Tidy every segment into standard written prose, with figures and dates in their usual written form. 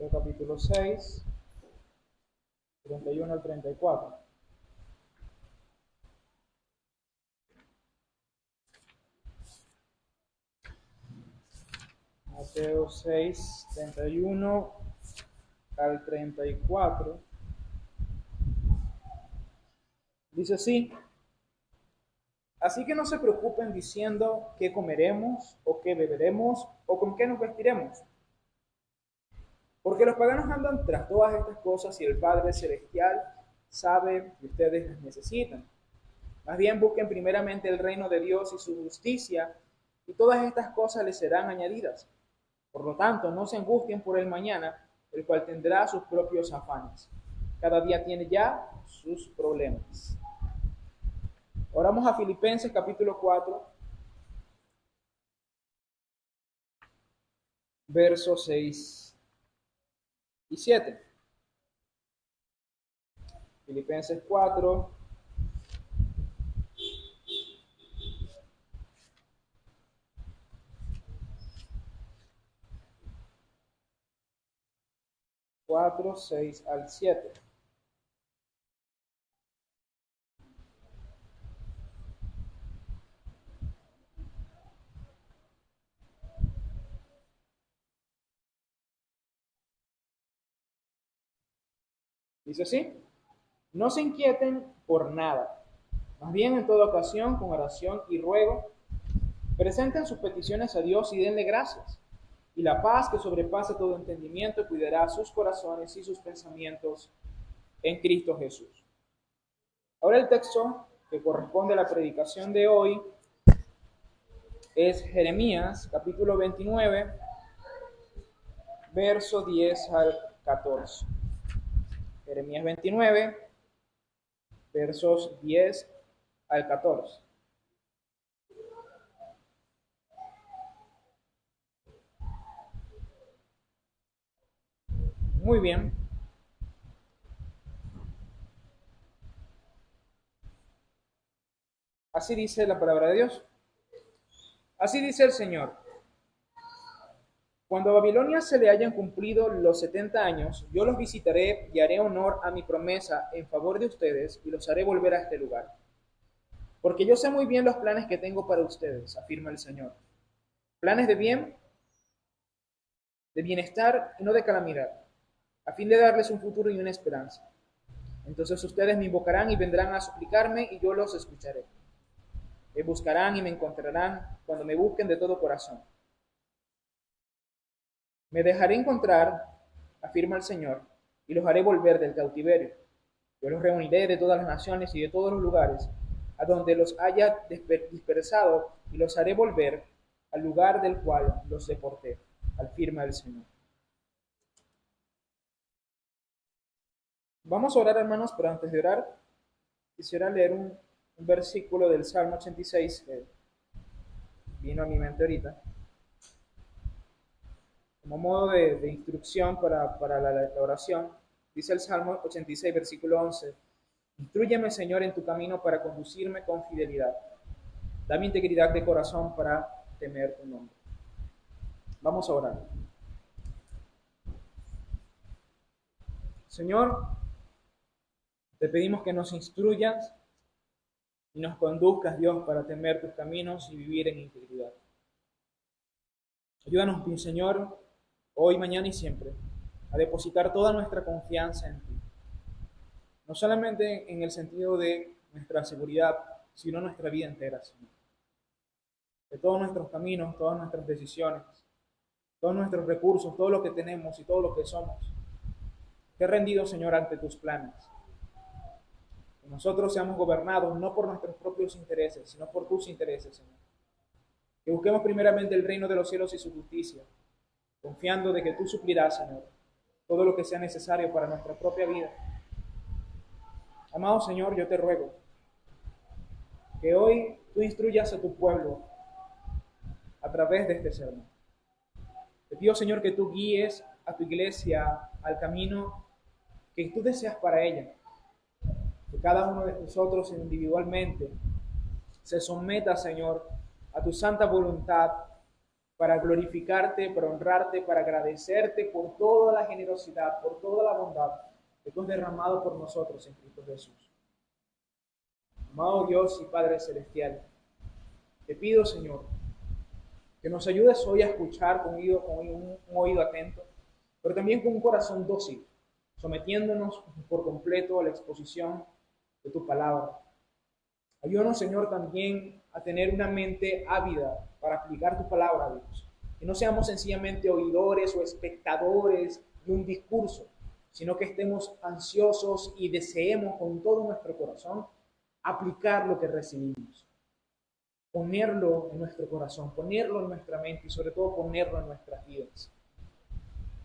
Mateo capítulo 6, 31 al 34. Mateo 6, 31 al 34. Dice así: así que no se preocupen diciendo qué comeremos o qué beberemos o con qué nos vestiremos. Porque los paganos andan tras todas estas cosas y el Padre Celestial sabe que ustedes las necesitan. Más bien busquen primeramente el reino de Dios y su justicia, y todas estas cosas les serán añadidas. Por lo tanto, no se angustien por el mañana, el cual tendrá sus propios afanes. Cada día tiene ya sus problemas. Oramos a Filipenses capítulo 4, versos 6 y 7. Filipenses 4, cuatro, 6 al 7. Dice así: no se inquieten por nada, más bien en toda ocasión, con oración y ruego, presenten sus peticiones a Dios y denle gracias. Y la paz que sobrepasa todo entendimiento cuidará sus corazones y sus pensamientos en Cristo Jesús. Ahora el texto que corresponde a la predicación de hoy es Jeremías capítulo 29, verso 10 al 14. Jeremías 29, versos 10 al 14. Muy bien. Así dice la palabra de Dios. Así dice el Señor: cuando a Babilonia se le hayan cumplido los 70 años, yo los visitaré y haré honor a mi promesa en favor de ustedes y los haré volver a este lugar. Porque yo sé muy bien los planes que tengo para ustedes, afirma el Señor. Planes de bien, de bienestar y no de calamidad, a fin de darles un futuro y una esperanza. Entonces ustedes me invocarán y vendrán a suplicarme y yo los escucharé. Me buscarán y me encontrarán cuando me busquen de todo corazón. Me dejaré encontrar, afirma el Señor, y los haré volver del cautiverio. Yo los reuniré de todas las naciones y de todos los lugares, a donde los haya dispersado, y los haré volver al lugar del cual los deporté, afirma el Señor. Vamos a orar, hermanos, pero antes de orar, quisiera leer un versículo del Salmo 86 que vino a mi mente ahorita, como modo de instrucción para la oración. Dice el Salmo 86, versículo 11: instrúyeme, Señor, en tu camino para conducirme con fidelidad. Dame integridad de corazón para temer tu nombre. Vamos a orar. Señor, te pedimos que nos instruyas y nos conduzcas, Dios, para temer tus caminos y vivir en integridad. Ayúdanos, mi Señor, hoy, mañana y siempre, a depositar toda nuestra confianza en ti. No solamente en el sentido de nuestra seguridad, sino nuestra vida entera, Señor. De todos nuestros caminos, todas nuestras decisiones, todos nuestros recursos, todo lo que tenemos y todo lo que somos, te he rendido, Señor, ante tus planes. Que nosotros seamos gobernados no por nuestros propios intereses, sino por tus intereses, Señor. Que busquemos primeramente el reino de los cielos y su justicia, confiando de que tú suplirás, Señor, todo lo que sea necesario para nuestra propia vida. Amado Señor, yo te ruego que hoy tú instruyas a tu pueblo a través de este sermón. Te pido, Señor, que tú guíes a tu iglesia al camino que tú deseas para ella. Que cada uno de nosotros individualmente se someta, Señor, a tu santa voluntad para glorificarte, para honrarte, para agradecerte por toda la generosidad, por toda la bondad que tú has derramado por nosotros en Cristo Jesús. Amado Dios y Padre Celestial, te pido, Señor, que nos ayudes hoy a escuchar con un oído atento, pero también con un corazón dócil, sometiéndonos por completo a la exposición de tu palabra. Ayúdanos, Señor, también a tener una mente ávida para aplicar tu palabra, Dios. Que no seamos sencillamente oidores o espectadores de un discurso, sino que estemos ansiosos y deseemos con todo nuestro corazón aplicar lo que recibimos. Ponerlo en nuestro corazón, ponerlo en nuestra mente y sobre todo ponerlo en nuestras vidas.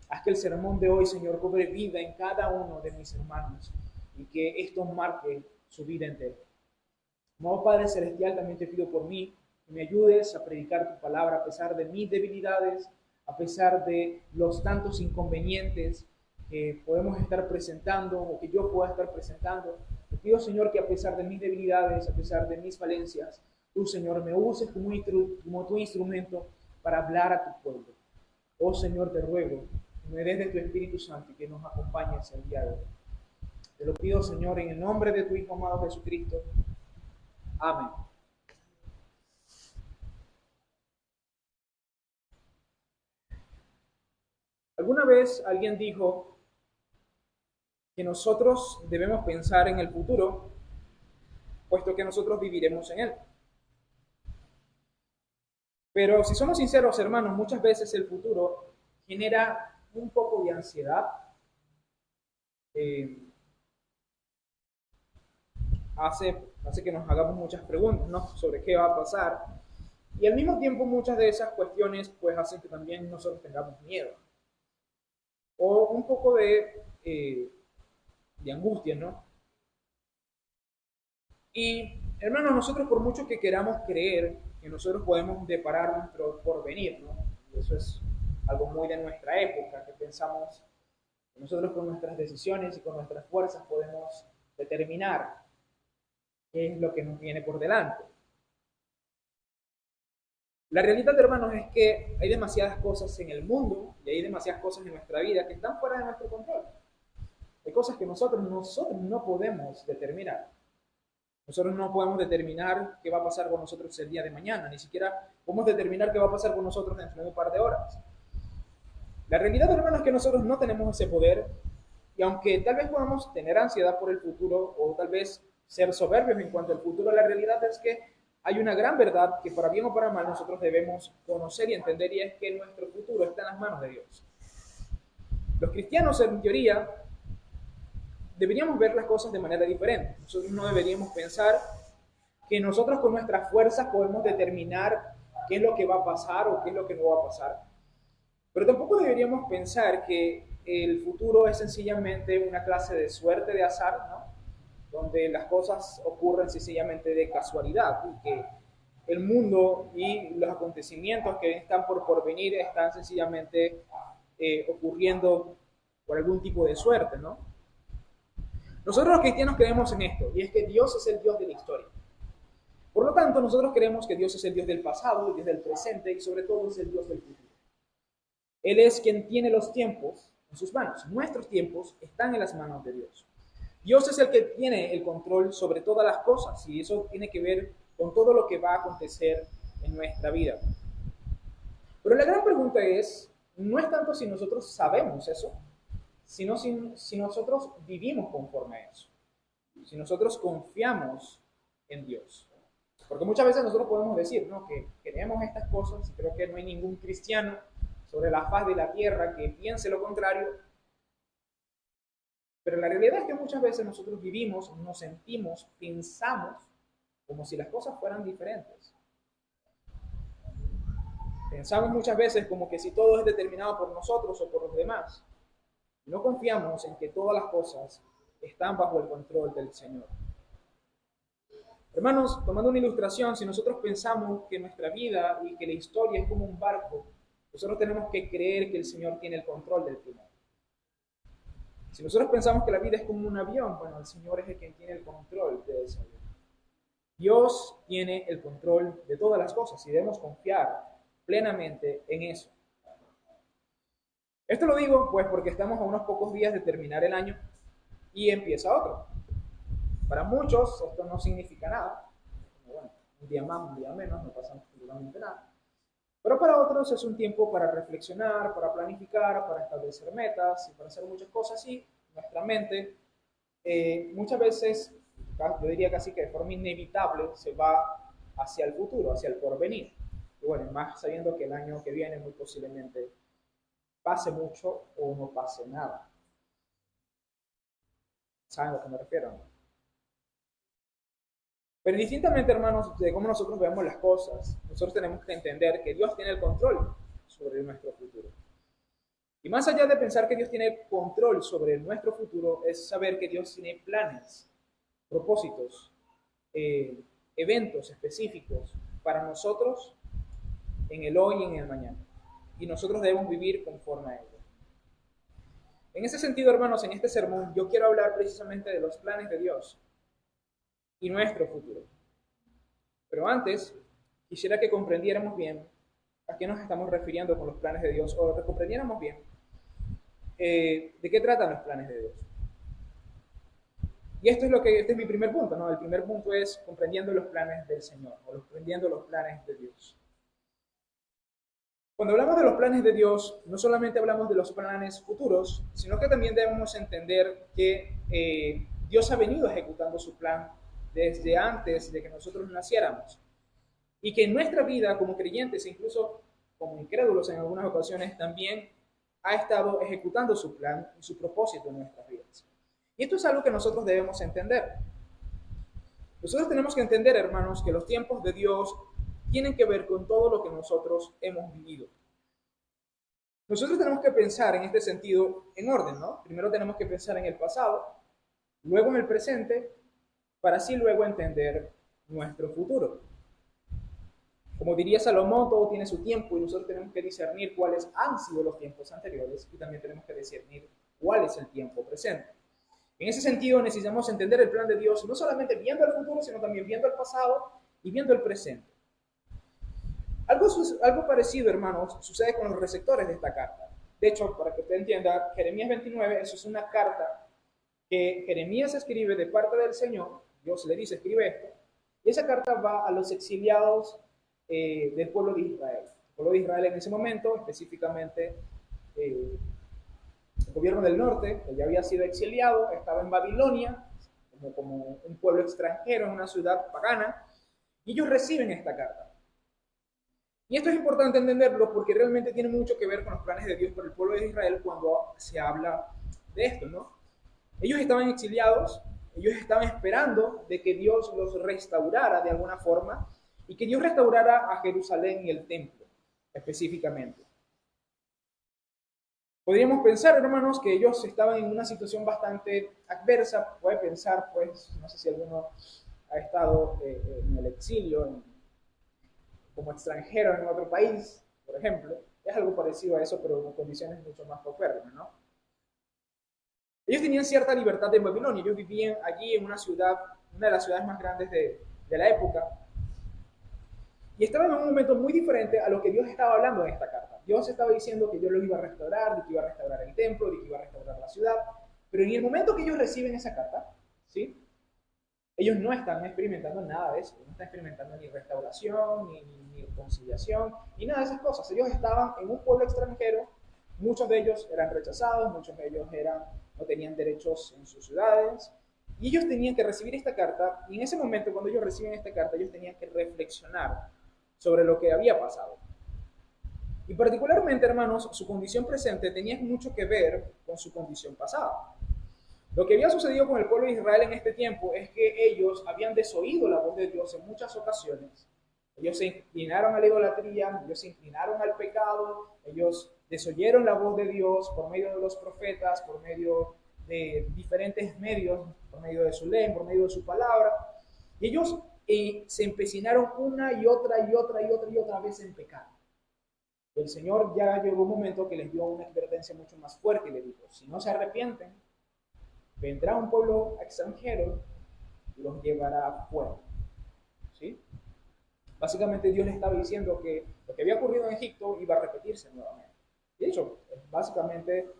Haz que el sermón de hoy, Señor, cobre vida en cada uno de mis hermanos y que esto marque su vida entera. Amado Padre Celestial, también te pido por mí que me ayudes a predicar tu palabra a pesar de mis debilidades, a pesar de los tantos inconvenientes que podemos estar presentando o que yo pueda estar presentando. Te pido, Señor, que a pesar de mis debilidades, a pesar de mis falencias, tú, Señor, me uses como tu instrumento para hablar a tu pueblo. Oh, Señor, te ruego que me des de tu Espíritu Santo y que nos acompañes el día de hoy. Te lo pido, Señor, en el nombre de tu Hijo amado Jesucristo. Amén. ¿Alguna vez alguien dijo que nosotros debemos pensar en el futuro, puesto que nosotros viviremos en él? Pero si somos sinceros, hermanos, muchas veces el futuro genera un poco de ansiedad, hace que nos hagamos muchas preguntas, ¿no?, sobre qué va a pasar. Y al mismo tiempo muchas de esas cuestiones pues hacen que también nosotros tengamos miedo. O un poco de angustia, ¿no? Y hermanos, nosotros por mucho que queramos creer que nosotros podemos deparar nuestro porvenir, ¿no? Y eso es algo muy de nuestra época, que pensamos que nosotros con nuestras decisiones y con nuestras fuerzas podemos determinar qué es lo que nos viene por delante. La realidad, hermanos, es que hay demasiadas cosas en el mundo y hay demasiadas cosas en nuestra vida que están fuera de nuestro control. Hay cosas que nosotros no podemos determinar. Nosotros no podemos determinar qué va a pasar con nosotros el día de mañana, ni siquiera podemos determinar qué va a pasar con nosotros dentro de un par de horas. La realidad, hermanos, es que nosotros no tenemos ese poder, y aunque tal vez podamos tener ansiedad por el futuro o tal vez ser soberbios en cuanto al futuro, la realidad es que hay una gran verdad que para bien o para mal nosotros debemos conocer y entender, y es que nuestro futuro está en las manos de Dios. Los cristianos, en teoría, deberíamos ver las cosas de manera diferente. Nosotros no deberíamos pensar que nosotros con nuestras fuerzas podemos determinar qué es lo que va a pasar o qué es lo que no va a pasar. Pero tampoco deberíamos pensar que el futuro es sencillamente una clase de suerte, de azar, ¿no?, donde las cosas ocurren sencillamente de casualidad y que el mundo y los acontecimientos que están por venir están sencillamente ocurriendo por algún tipo de suerte, ¿no? Nosotros los cristianos creemos en esto, y es que Dios es el Dios de la historia. Por lo tanto, nosotros creemos que Dios es el Dios del pasado, el Dios del presente y sobre todo es el Dios del futuro. Él es quien tiene los tiempos en sus manos. Nuestros tiempos están en las manos de Dios. Dios es el que tiene el control sobre todas las cosas, y eso tiene que ver con todo lo que va a acontecer en nuestra vida. Pero la gran pregunta no es tanto si nosotros sabemos eso, sino si nosotros vivimos conforme a eso, si nosotros confiamos en Dios. Porque muchas veces nosotros podemos decir, ¿no?, que creemos estas cosas, y creo que no hay ningún cristiano sobre la faz de la tierra que piense lo contrario. Pero la realidad es que muchas veces nosotros vivimos, nos sentimos, pensamos como si las cosas fueran diferentes. Pensamos muchas veces como que si todo es determinado por nosotros o por los demás. No confiamos en que todas las cosas están bajo el control del Señor. Hermanos, tomando una ilustración, si nosotros pensamos que nuestra vida y que la historia es como un barco, nosotros tenemos que creer que el Señor tiene el control del timón. Si nosotros pensamos que la vida es como un avión, bueno, el Señor es el quien tiene el control de ese avión. Dios tiene el control de todas las cosas y debemos confiar plenamente en eso. Esto lo digo pues porque estamos a unos pocos días de terminar el año y empieza otro. Para muchos esto no significa nada. Bueno, un día más, un día menos, no pasa absolutamente nada. Pero para otros es un tiempo para reflexionar, para planificar, para establecer metas y para hacer muchas cosas. Y nuestra mente muchas veces, yo diría casi que de forma inevitable, se va hacia el futuro, hacia el porvenir. Y bueno, más sabiendo que el año que viene muy posiblemente pase mucho o no pase nada. ¿Saben a lo que me refiero? Pero indistintamente, hermanos, de cómo nosotros vemos las cosas, nosotros tenemos que entender que Dios tiene el control sobre nuestro futuro. Y más allá de pensar que Dios tiene control sobre nuestro futuro, es saber que Dios tiene planes, propósitos, eventos específicos para nosotros en el hoy y en el mañana. Y nosotros debemos vivir conforme a ello. En ese sentido, hermanos, en este sermón yo quiero hablar precisamente de los planes de Dios y nuestro futuro. Pero antes, quisiera que comprendiéramos bien a qué nos estamos refiriendo con los planes de Dios, o que comprendiéramos bien de qué tratan los planes de Dios. Y este es mi primer punto, ¿no? El primer punto es comprendiendo los planes del Señor, o comprendiendo los planes de Dios. Cuando hablamos de los planes de Dios, no solamente hablamos de los planes futuros, sino que también debemos entender que Dios ha venido ejecutando su plan desde antes de que nosotros naciéramos. Y que en nuestra vida como creyentes, incluso como incrédulos en algunas ocasiones, también ha estado ejecutando su plan y su propósito en nuestras vidas. Y esto es algo que nosotros debemos entender. Nosotros tenemos que entender, hermanos, que los tiempos de Dios tienen que ver con todo lo que nosotros hemos vivido. Nosotros tenemos que pensar en este sentido en orden, ¿no? Primero tenemos que pensar en el pasado, luego en el presente, para así luego entender nuestro futuro. Como diría Salomón, todo tiene su tiempo y nosotros tenemos que discernir cuáles han sido los tiempos anteriores y también tenemos que discernir cuál es el tiempo presente. En ese sentido necesitamos entender el plan de Dios no solamente viendo el futuro, sino también viendo el pasado y viendo el presente. Algo parecido, hermanos, sucede con los receptores de esta carta. De hecho, para que usted entienda, Jeremías 29, eso es una carta que Jeremías escribe de parte del Señor. Dios le dice, escribe esto, y esa carta va a los exiliados del pueblo de Israel. El pueblo de Israel en ese momento, específicamente el gobierno del norte, que ya había sido exiliado, estaba en Babilonia, como un pueblo extranjero en una ciudad pagana, y ellos reciben esta carta. Y esto es importante entenderlo porque realmente tiene mucho que ver con los planes de Dios para el pueblo de Israel cuando se habla de esto, ¿no? Ellos estaban exiliados, ellos estaban esperando de que Dios los restaurara de alguna forma y que Dios restaurara a Jerusalén y el templo, específicamente. Podríamos pensar, hermanos, que ellos estaban en una situación bastante adversa. Puede pensar, pues, no sé si alguno ha estado en el exilio, como extranjero en otro país, por ejemplo. Es algo parecido a eso, pero con condiciones mucho más paupérrimas, ¿no? Ellos tenían cierta libertad en Babilonia. Ellos vivían allí en una ciudad, una de las ciudades más grandes de la época. Y estaban en un momento muy diferente a lo que Dios estaba hablando en esta carta. Dios estaba diciendo que Dios los iba a restaurar, de que iba a restaurar el templo, de que iba a restaurar la ciudad. Pero en el momento que ellos reciben esa carta, ¿sí? Ellos no están experimentando nada de eso. No están experimentando ni restauración, ni reconciliación, ni nada de esas cosas. Ellos estaban en un pueblo extranjero. Muchos de ellos eran rechazados, muchos de ellos no tenían derechos en sus ciudades. Y ellos tenían que recibir esta carta. Y en ese momento, cuando ellos reciben esta carta, ellos tenían que reflexionar sobre lo que había pasado. Y particularmente, hermanos, su condición presente tenía mucho que ver con su condición pasada. Lo que había sucedido con el pueblo de Israel en este tiempo es que ellos habían desoído la voz de Dios en muchas ocasiones. Ellos se inclinaron a la idolatría, ellos se inclinaron al pecado, ellos desoyeron la voz de Dios por medio de los profetas, por medio de diferentes medios, por medio de su ley, por medio de su palabra. Y ellos se empecinaron una y otra vez en pecar. El Señor ya llegó un momento que les dio una advertencia mucho más fuerte y le dijo, si no se arrepienten, vendrá un pueblo extranjero y los llevará fuera. ¿Sí? Básicamente Dios le estaba diciendo que lo que había ocurrido en Egipto iba a repetirse nuevamente. De hecho, es básicamente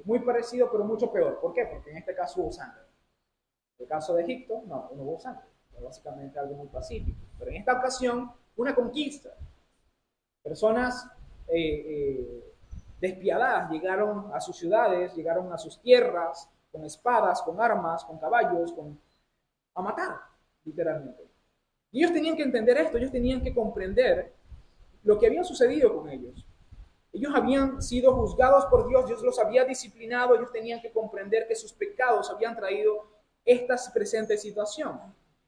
muy parecido, pero mucho peor. ¿Por qué? Porque en este caso hubo sangre. En el caso de Egipto, no hubo sangre. Fue básicamente algo muy pacífico. Pero en esta ocasión, una conquista. Personas despiadadas llegaron a sus ciudades, llegaron a sus tierras, con espadas, con armas, con caballos, a matar, literalmente. Y ellos tenían que entender esto, ellos tenían que comprender lo que había sucedido con ellos. Ellos habían sido juzgados por Dios, Dios los había disciplinado, ellos tenían que comprender que sus pecados habían traído esta presente situación.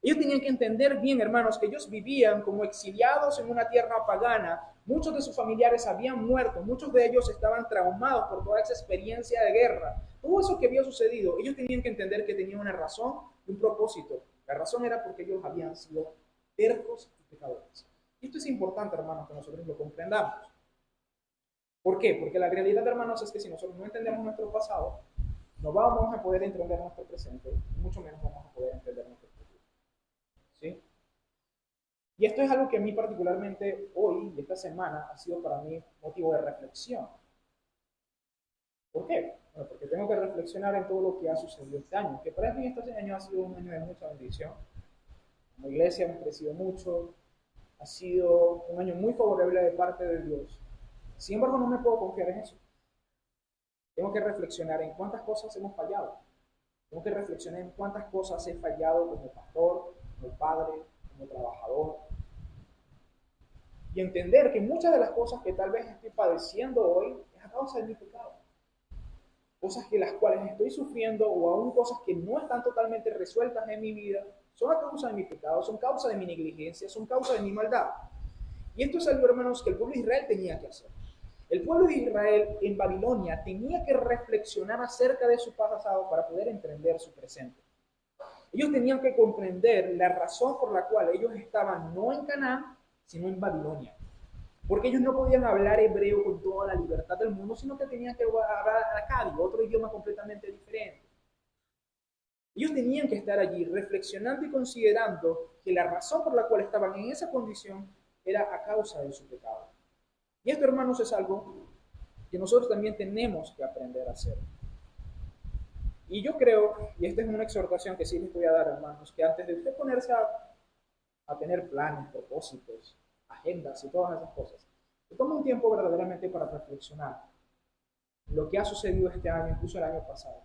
Ellos tenían que entender bien, hermanos, que ellos vivían como exiliados en una tierra pagana. Muchos de sus familiares habían muerto, muchos de ellos estaban traumados por toda esa experiencia de guerra. Todo eso que había sucedido, ellos tenían que entender que tenía una razón y un propósito. La razón era porque ellos habían sido tercos y pecadores. Y esto es importante, hermanos, que nosotros lo comprendamos. ¿Por qué? Porque la realidad, hermanos, es que si nosotros no entendemos nuestro pasado, no vamos a poder entender nuestro presente, y mucho menos vamos a poder entender nuestro futuro. ¿Sí? Y esto es algo que a mí particularmente hoy y esta semana ha sido para mí motivo de reflexión. ¿Por qué? Bueno, porque tengo que reflexionar en todo lo que ha sucedido este año, que para mí este año ha sido un año de mucha bendición. Como iglesia hemos crecido mucho, ha sido un año muy favorable de parte de Dios. Sin embargo, no me puedo confiar en eso. Tengo que reflexionar en cuántas cosas hemos fallado. Tengo que reflexionar en cuántas cosas he fallado como pastor, como padre, como trabajador. Y entender que muchas de las cosas que tal vez estoy padeciendo hoy es a causa de mi pecado. Cosas que las cuales estoy sufriendo o aún cosas que no están totalmente resueltas en mi vida son a causa de mi pecado, son causa de mi negligencia, son causa de mi maldad. Y esto es algo, hermanos, que el pueblo de Israel tenía que hacer. El pueblo de Israel en Babilonia tenía que reflexionar acerca de su pasado para poder entender su presente. Ellos tenían que comprender la razón por la cual ellos estaban no en Canaán, sino en Babilonia. Porque ellos no podían hablar hebreo con toda la libertad del mundo, sino que tenían que hablar acadi, otro idioma completamente diferente. Ellos tenían que estar allí reflexionando y considerando que la razón por la cual estaban en esa condición era a causa de su pecado. Y esto, hermanos, es algo que nosotros también tenemos que aprender a hacer. Y yo creo, y esta es una exhortación que sí les voy a dar, hermanos, que antes de usted ponerse a tener planes, propósitos, agendas y todas esas cosas, que tome un tiempo verdaderamente para reflexionar lo que ha sucedido este año, incluso el año pasado.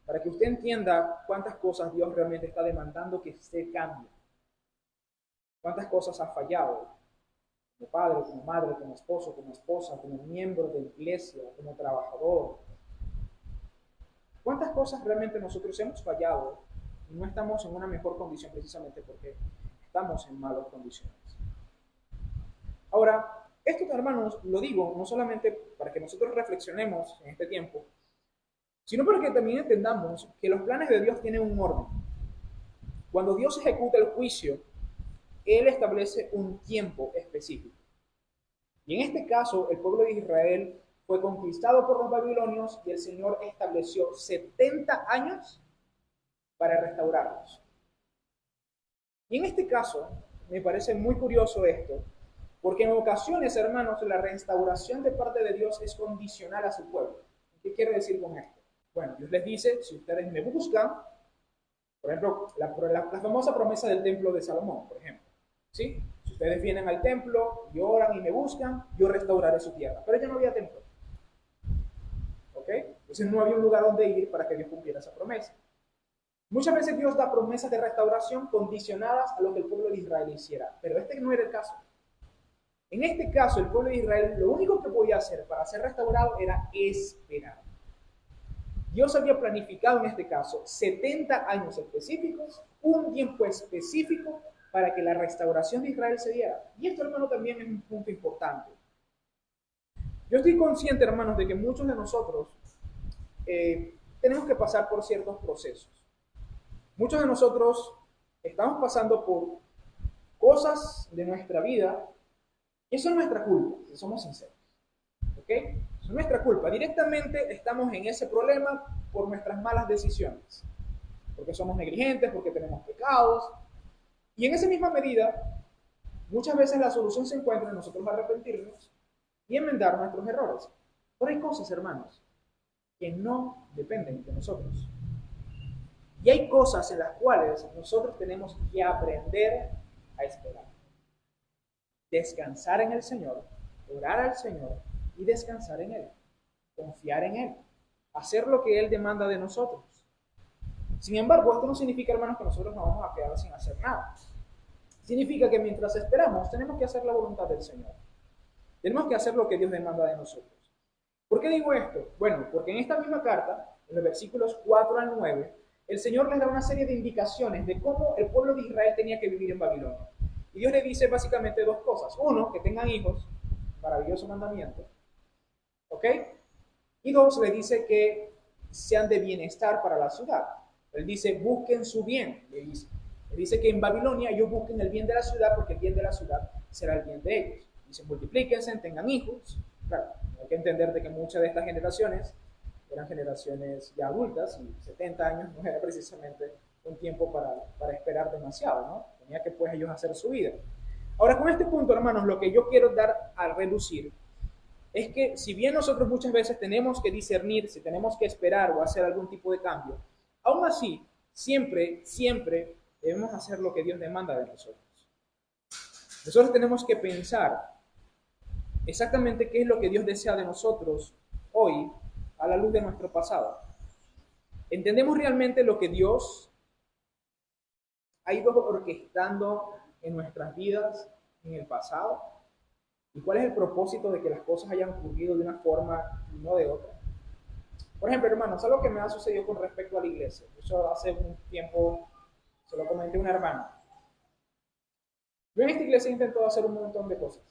Para que usted entienda cuántas cosas Dios realmente está demandando que se cambien. Cuántas cosas ha fallado. Como padre, como madre, como esposo, como esposa, como miembro de la iglesia, como trabajador. ¿Cuántas cosas realmente nosotros hemos fallado y no estamos en una mejor condición precisamente porque estamos en malas condiciones? Ahora, esto, hermanos, lo digo no solamente para que nosotros reflexionemos en este tiempo, sino para que también entendamos que los planes de Dios tienen un orden. Cuando Dios ejecuta el juicio, Él establece un tiempo específico. Y en este caso, el pueblo de Israel fue conquistado por los babilonios y el Señor estableció 70 años para restaurarlos. Y en este caso, me parece muy curioso esto, porque en ocasiones, hermanos, la restauración de parte de Dios es condicional a su pueblo. ¿Qué quiere decir con esto? Bueno, Dios les dice, si ustedes me buscan, por ejemplo, la famosa promesa del templo de Salomón, por ejemplo, ¿sí? Si ustedes vienen al templo y oran y me buscan, yo restauraré su tierra. Pero ya no había templo. ¿Ok? Entonces no había un lugar donde ir para que Dios cumpliera esa promesa. Muchas veces Dios da promesas de restauración condicionadas a lo que el pueblo de Israel hiciera, pero este no era el caso. En este caso, el pueblo de Israel lo único que podía hacer para ser restaurado era esperar. Dios había planificado en este caso 70 años específicos, un tiempo específico para que la restauración de Israel se diera. Y esto, hermano, también es un punto importante. Yo estoy consciente, hermanos, de que muchos de nosotros tenemos que pasar por ciertos procesos. Muchos de nosotros estamos pasando por cosas de nuestra vida y eso es nuestra culpa, si somos sinceros. ¿Ok? Eso es nuestra culpa. Directamente estamos en ese problema por nuestras malas decisiones. Porque somos negligentes, porque tenemos pecados. Y en esa misma medida, muchas veces la solución se encuentra en nosotros arrepentirnos y enmendar nuestros errores. Pero hay cosas, hermanos, que no dependen de nosotros. Y hay cosas en las cuales nosotros tenemos que aprender a esperar. Descansar en el Señor, orar al Señor y descansar en Él. Confiar en Él. Hacer lo que Él demanda de nosotros. Sin embargo, esto no significa, hermanos, que nosotros nos vamos a quedar sin hacer nada. Significa que mientras esperamos, tenemos que hacer la voluntad del Señor. Tenemos que hacer lo que Dios demanda de nosotros. ¿Por qué digo esto? Bueno, porque en esta misma carta, en los versículos 4 al 9, el Señor les da una serie de indicaciones de cómo el pueblo de Israel tenía que vivir en Babilonia. Y Dios les dice básicamente dos cosas. Uno, que tengan hijos, maravilloso mandamiento. ¿Ok? Y dos, les dice que sean de bienestar para la ciudad. Él dice, busquen su bien, le dice. Le dice que en Babilonia ellos busquen el bien de la ciudad porque el bien de la ciudad será el bien de ellos. Dice, multiplíquense, tengan hijos. Claro, hay que entender de que muchas de estas generaciones eran generaciones ya adultas y 70 años no era precisamente un tiempo para esperar demasiado, ¿no? Tenía que pues ellos hacer su vida. Ahora con este punto, hermanos, lo que yo quiero dar a relucir es que si bien nosotros muchas veces tenemos que discernir si tenemos que esperar o hacer algún tipo de cambio, aún así, siempre debemos hacer lo que Dios demanda de nosotros. Nosotros tenemos que pensar exactamente qué es lo que Dios desea de nosotros hoy a la luz de nuestro pasado. ¿Entendemos realmente lo que Dios ha ido orquestando en nuestras vidas en el pasado? ¿Y cuál es el propósito de que las cosas hayan ocurrido de una forma y no de otra? Por ejemplo, hermanos, algo que me ha sucedido con respecto a la iglesia. Eso hace un tiempo se lo comenté a una hermana. Yo en esta iglesia intento hacer un montón de cosas.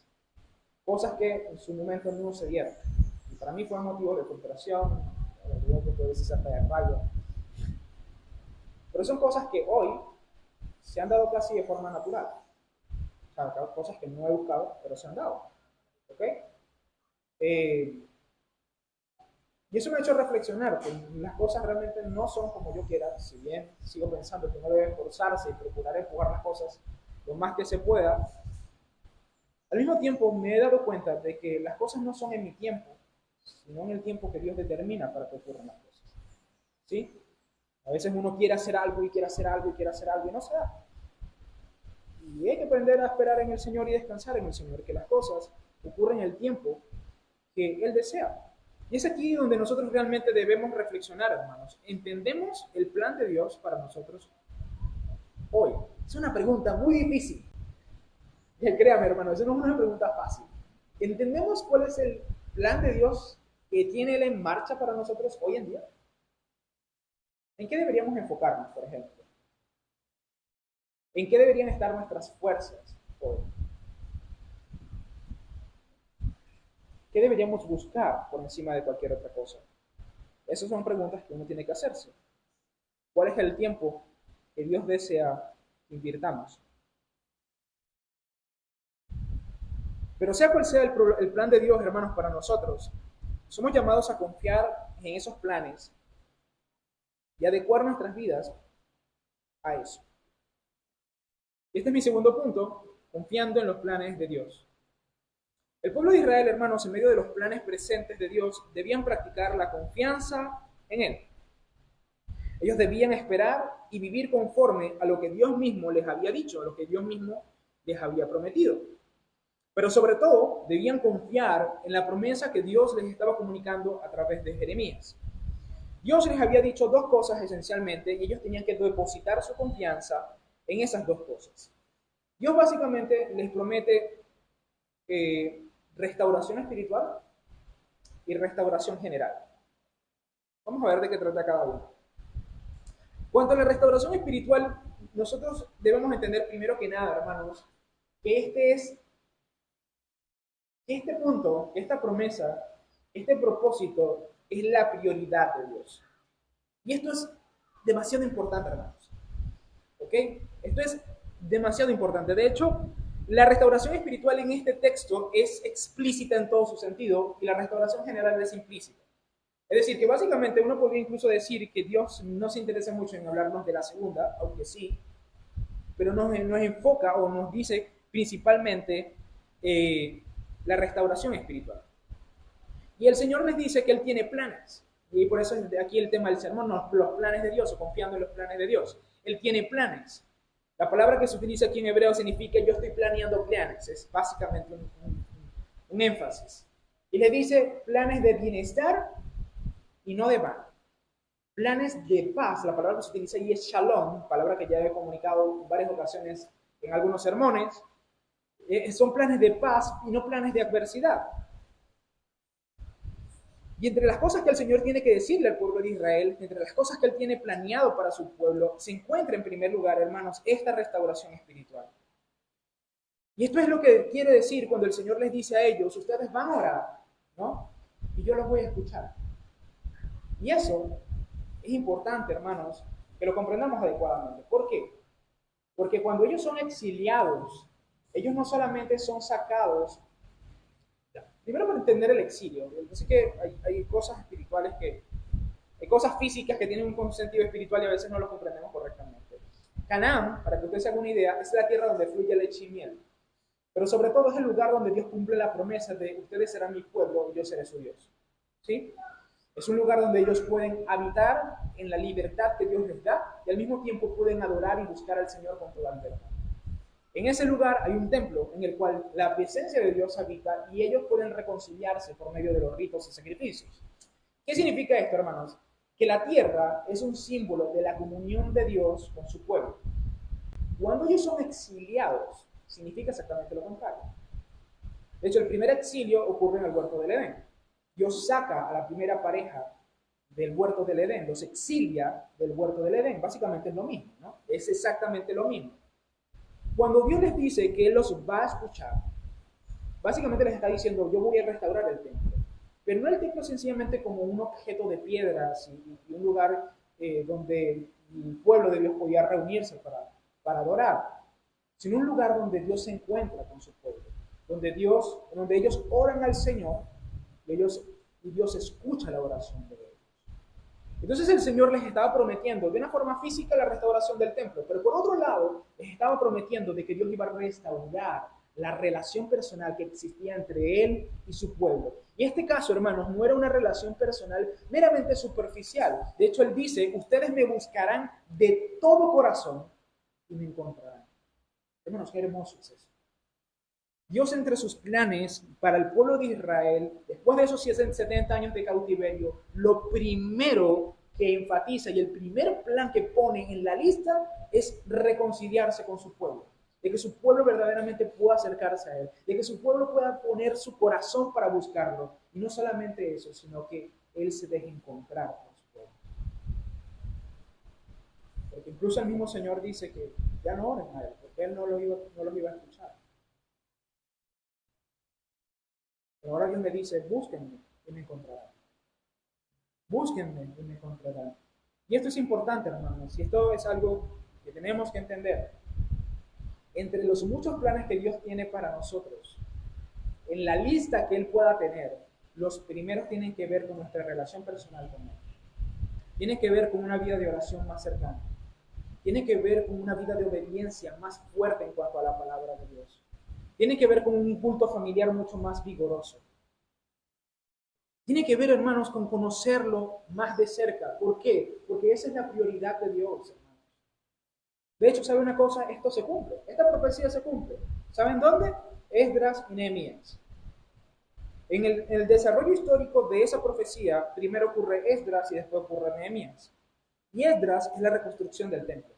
Cosas que en su momento no se dieron. Y para mí fue motivo de frustración, que puede ser hasta de rabia. Pero son cosas que hoy se han dado casi de forma natural. O sea, cosas que no he buscado, pero se han dado. ¿Ok? Y eso me ha hecho reflexionar que las cosas realmente no son como yo quiera, si bien sigo pensando que uno debe esforzarse y procurar empujar las cosas lo más que se pueda. Al mismo tiempo me he dado cuenta de que las cosas no son en mi tiempo, sino en el tiempo que Dios determina para que ocurran las cosas. ¿Sí? A veces uno quiere hacer algo y quiere hacer algo y quiere hacer algo y no se da. Y hay que aprender a esperar en el Señor y descansar en el Señor, que las cosas ocurren en el tiempo que Él desea. Y es aquí donde nosotros realmente debemos reflexionar, hermanos. ¿Entendemos el plan de Dios para nosotros hoy? Es una pregunta muy difícil. Y créame, hermanos, eso no es una pregunta fácil. ¿Entendemos cuál es el plan de Dios que tiene Él en marcha para nosotros hoy en día? ¿En qué deberíamos enfocarnos, por ejemplo? ¿En qué deberían estar nuestras fuerzas hoy? ¿Qué deberíamos buscar por encima de cualquier otra cosa? Esas son preguntas que uno tiene que hacerse. ¿Cuál es el tiempo que Dios desea que invirtamos? Pero sea cual sea el plan de Dios, hermanos, para nosotros, somos llamados a confiar en esos planes y adecuar nuestras vidas a eso. Y este es mi segundo punto, confiando en los planes de Dios. El pueblo de Israel, hermanos, en medio de los planes presentes de Dios, debían practicar la confianza en Él. Ellos debían esperar y vivir conforme a lo que Dios mismo les había dicho, a lo que Dios mismo les había prometido. Pero sobre todo, debían confiar en la promesa que Dios les estaba comunicando a través de Jeremías. Dios les había dicho dos cosas esencialmente y ellos tenían que depositar su confianza en esas dos cosas. Dios básicamente les promete restauración espiritual y restauración general. Vamos a ver de qué trata cada uno. Cuanto a la restauración espiritual, nosotros debemos entender primero que nada, hermanos, que este punto, esta promesa, este propósito es la prioridad de Dios. Y esto es demasiado importante, hermanos. ¿Ok? Esto es demasiado importante. De hecho, la restauración espiritual en este texto es explícita en todo su sentido y la restauración general es implícita. Es decir, que básicamente uno podría incluso decir que Dios no se interesa mucho en hablarnos de la segunda, aunque sí, pero nos enfoca o nos dice principalmente la restauración espiritual. Y el Señor les dice que Él tiene planes. Y por eso es de aquí el tema del sermón, los planes de Dios o confiando en los planes de Dios. Él tiene planes. La palabra que se utiliza aquí en hebreo significa yo estoy planeando planes. Es básicamente un énfasis. Y le dice planes de bienestar y no de mal. Planes de paz. La palabra que se utiliza ahí es shalom, palabra que ya he comunicado en varias ocasiones en algunos sermones. Son planes de paz y no planes de adversidad. Y entre las cosas que el Señor tiene que decirle al pueblo de Israel, entre las cosas que Él tiene planeado para su pueblo, se encuentra en primer lugar, hermanos, esta restauración espiritual. Y esto es lo que quiere decir cuando el Señor les dice a ellos, ustedes van a orar, ¿no? Y yo los voy a escuchar. Y eso es importante, hermanos, que lo comprendamos adecuadamente. ¿Por qué? Porque cuando ellos son exiliados, ellos no solamente son sacados. Primero para entender el exilio. Yo sé que hay cosas espirituales hay cosas físicas que tienen un sentido espiritual y a veces no lo comprendemos correctamente. Canaán, para que ustedes se hagan una idea, es la tierra donde fluye leche y miel. Pero sobre todo es el lugar donde Dios cumple la promesa de ustedes serán mi pueblo y yo seré su Dios. ¿Sí? Es un lugar donde ellos pueden habitar en la libertad que Dios les da y al mismo tiempo pueden adorar y buscar al Señor con toda libertad. En ese lugar hay un templo en el cual la presencia de Dios habita y ellos pueden reconciliarse por medio de los ritos y sacrificios. ¿Qué significa esto, hermanos? Que la tierra es un símbolo de la comunión de Dios con su pueblo. Cuando ellos son exiliados, significa exactamente lo contrario. De hecho, el primer exilio ocurre en el huerto del Edén. Dios saca a la primera pareja del huerto del Edén, los exilia del huerto del Edén. Básicamente es lo mismo, ¿no? Es exactamente lo mismo. Cuando Dios les dice que Él los va a escuchar, básicamente les está diciendo, yo voy a restaurar el templo. Pero no el templo sencillamente como un objeto de piedras y un lugar donde el pueblo de Dios podía reunirse para adorar, sino un lugar donde Dios se encuentra con su pueblo, donde ellos oran al Señor y Dios escucha la oración de ellos. Entonces el Señor les estaba prometiendo de una forma física la restauración del templo, pero por otro lado les estaba prometiendo de que Dios iba a restaurar la relación personal que existía entre Él y su pueblo. Y en este caso, hermanos, no era una relación personal meramente superficial. De hecho, Él dice, ustedes me buscarán de todo corazón y me encontrarán. Hermanos, qué hermoso es eso. Dios entre sus planes para el pueblo de Israel, después de esos 70 años de cautiverio, lo primero que enfatiza y el primer plan que pone en la lista es reconciliarse con su pueblo, de que su pueblo verdaderamente pueda acercarse a Él, de que su pueblo pueda poner su corazón para buscarlo. Y no solamente eso, sino que Él se deje encontrar con su pueblo. Porque incluso el mismo Señor dice que ya no oren a Él, porque Él no los iba a escuchar. Pero ahora Dios me dice, búsquenme y me encontrarán. Búsquenme y me encontrarán. Y esto es importante, hermanos, y esto es algo que tenemos que entender. Entre los muchos planes que Dios tiene para nosotros, en la lista que Él pueda tener, los primeros tienen que ver con nuestra relación personal con Él. Tiene que ver con una vida de oración más cercana. Tiene que ver con una vida de obediencia más fuerte en cuanto a la palabra de Dios. Tiene que ver con un culto familiar mucho más vigoroso. Tiene que ver, hermanos, con conocerlo más de cerca. ¿Por qué? Porque esa es la prioridad de Dios, hermanos. De hecho, ¿sabe una cosa? Esto se cumple. Esta profecía se cumple. ¿Saben dónde? Esdras y Nehemías. En el desarrollo histórico de esa profecía, primero ocurre Esdras y después ocurre Nehemías. Y Esdras es la reconstrucción del templo.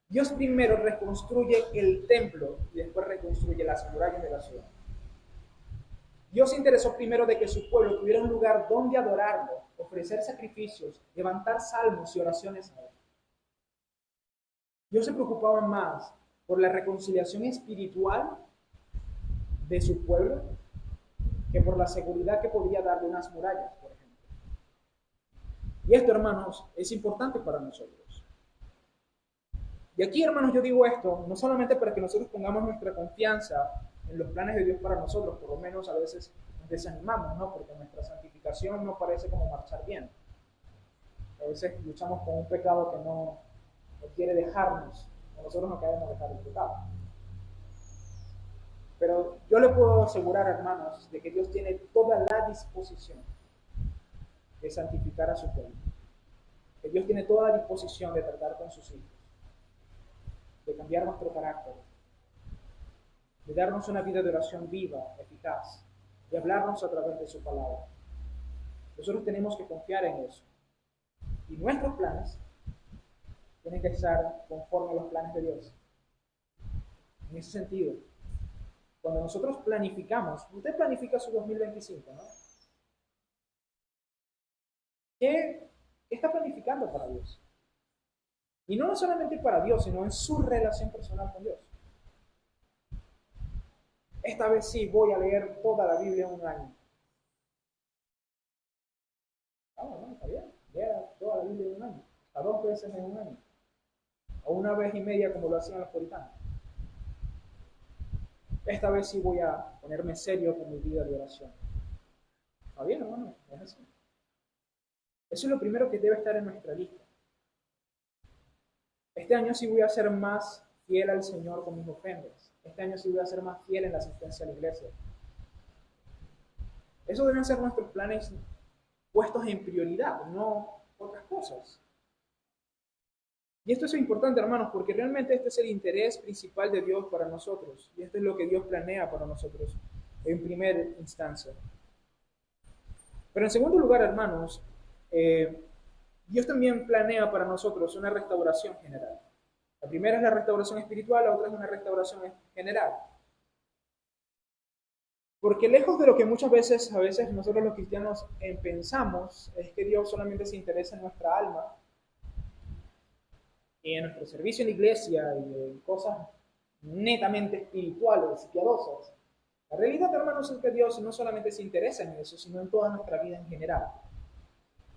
Dios primero reconstruye el templo y después reconstruye las murallas de la ciudad. Dios se interesó primero de que su pueblo tuviera un lugar donde adorarlo, ofrecer sacrificios, levantar salmos y oraciones a Él. Dios se preocupaba más por la reconciliación espiritual de su pueblo que por la seguridad que podía darle unas murallas, por ejemplo. Y esto, hermanos, es importante para nosotros. Y aquí, hermanos, yo digo esto, no solamente para que nosotros pongamos nuestra confianza en los planes de Dios para nosotros, por lo menos a veces nos desanimamos, ¿no? Porque nuestra santificación no parece como marchar bien. A veces luchamos con un pecado que no quiere dejarnos. nosotros no queremos dejar el pecado. Pero yo le puedo asegurar, hermanos, de que Dios tiene toda la disposición de santificar a su pueblo. Que Dios tiene toda la disposición de tratar con sus hijos, de cambiar nuestro carácter, de darnos una vida de oración viva, eficaz, de hablarnos a través de su palabra. Nosotros tenemos que confiar en eso. Y nuestros planes tienen que estar conforme a los planes de Dios. En ese sentido, cuando nosotros planificamos, usted planifica su 2025, ¿no? ¿Qué está planificando para Dios? Y no solamente para Dios, sino en su relación personal con Dios. Esta vez sí voy a leer toda la Biblia en un año. No, está bien. Lea toda la Biblia en un año. A 2 veces en un año. O 1 vez y media como lo hacían los puritanos. Esta vez sí voy a ponerme serio con mi vida de oración. ¿Está bien, hermano? Es así. Eso es lo primero que debe estar en nuestra lista. Este año sí voy a ser más fiel al Señor con mis ofrendas. Este año sí voy a ser más fiel en la asistencia a la iglesia. Eso deben ser nuestros planes puestos en prioridad, no otras cosas. Y esto es importante, hermanos, porque realmente este es el interés principal de Dios para nosotros. Y esto es lo que Dios planea para nosotros en primera instancia. Pero en segundo lugar, hermanos, Dios también planea para nosotros una restauración general. La primera es la restauración espiritual, la otra es una restauración general. Porque lejos de lo que muchas veces, a veces nosotros los cristianos pensamos, es que Dios solamente se interesa en nuestra alma y en nuestro servicio en la iglesia y en cosas netamente espirituales y piadosas. La realidad, hermanos, es que Dios no solamente se interesa en eso, sino en toda nuestra vida en general.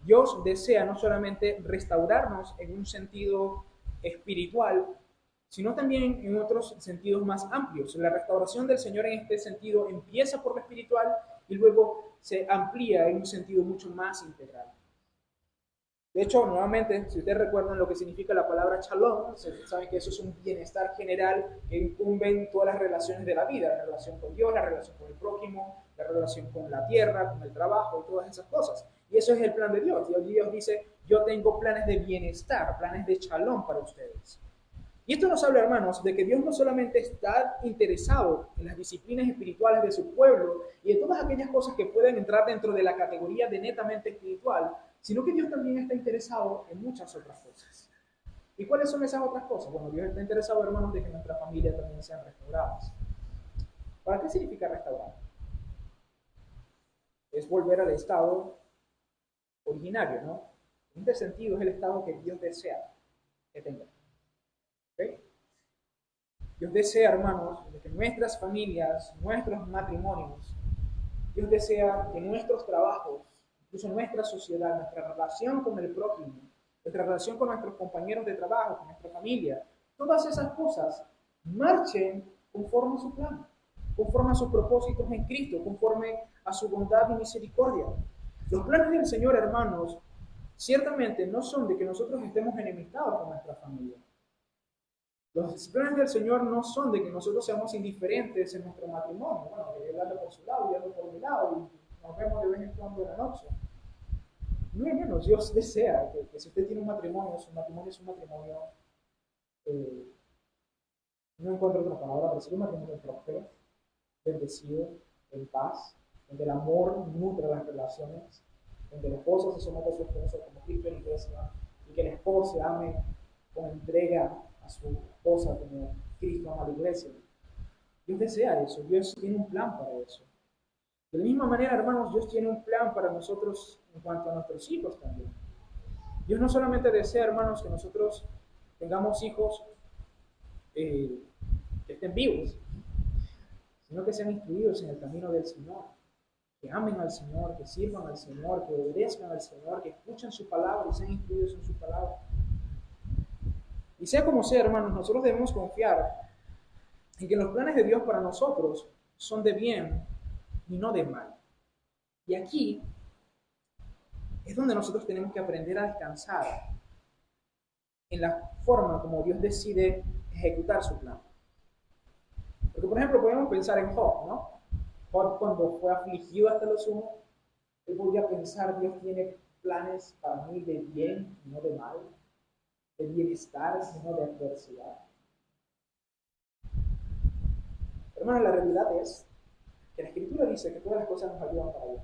Dios desea no solamente restaurarnos en un sentido espiritual, sino también en otros sentidos más amplios. La restauración del Señor en este sentido empieza por lo espiritual y luego se amplía en un sentido mucho más integral. De hecho, nuevamente, si ustedes recuerdan lo que significa la palabra shalom, saben que eso es un bienestar general que incumbe en todas las relaciones de la vida, la relación con Dios, la relación con el prójimo, la relación con la tierra, con el trabajo y todas esas cosas. Y eso es el plan de Dios. Dios dice, yo tengo planes de bienestar, planes de shalom para ustedes. Y esto nos habla, hermanos, de que Dios no solamente está interesado en las disciplinas espirituales de su pueblo y en todas aquellas cosas que pueden entrar dentro de la categoría de netamente espiritual, sino que Dios también está interesado en muchas otras cosas. ¿Y cuáles son esas otras cosas? Bueno, Dios está interesado, hermanos, de que nuestras familias también sean restauradas. ¿Para qué significa restaurar? Es volver al estado originario, ¿no? En este sentido es el estado que Dios desea que tenga. ¿Okay? Dios desea, hermanos, que nuestras familias, nuestros matrimonios, Dios desea que nuestros trabajos, incluso nuestra sociedad, nuestra relación con el prójimo, nuestra relación con nuestros compañeros de trabajo, con nuestra familia, todas esas cosas marchen conforme a su plan, conforme a sus propósitos en Cristo, conforme a su bondad y misericordia. Los planes del Señor, hermanos, ciertamente no son de que nosotros estemos enemistados con nuestra familia. Los planes del Señor no son de que nosotros seamos indiferentes en nuestro matrimonio. Bueno, que Él anda por su lado y ando por mi lado y nos vemos de vez en cuando en la noche. No, hermanos, Dios desea que si usted tiene un matrimonio, su matrimonio es un matrimonio, no encuentro otra palabra, pero es un matrimonio próspero, bendecido, en paz, donde el amor nutre las relaciones, donde el esposo se somete a su esposo como Cristo en la iglesia y que el esposo se ame con entrega a su esposa como Cristo ama a la iglesia. Dios desea eso, Dios tiene un plan para eso. De la misma manera, hermanos, Dios tiene un plan para nosotros en cuanto a nuestros hijos también. Dios no solamente desea, hermanos, que nosotros tengamos hijos que estén vivos, sino que sean instruidos en el camino del Señor, que amen al Señor, que sirvan al Señor, que obedezcan al Señor, que escuchen su palabra y sean instruidos en su palabra. Y sea como sea, hermanos, nosotros debemos confiar en que los planes de Dios para nosotros son de bien y no de mal. Y aquí es donde nosotros tenemos que aprender a descansar en la forma como Dios decide ejecutar su plan. Porque, por ejemplo, podemos pensar en Job, ¿no? Job, cuando fue afligido hasta lo sumo, él podía pensar, Dios tiene planes para mí de bien, no de mal, de bienestar, sino de adversidad. Hermano, la realidad es que la Escritura dice que todas las cosas nos ayudan para bien.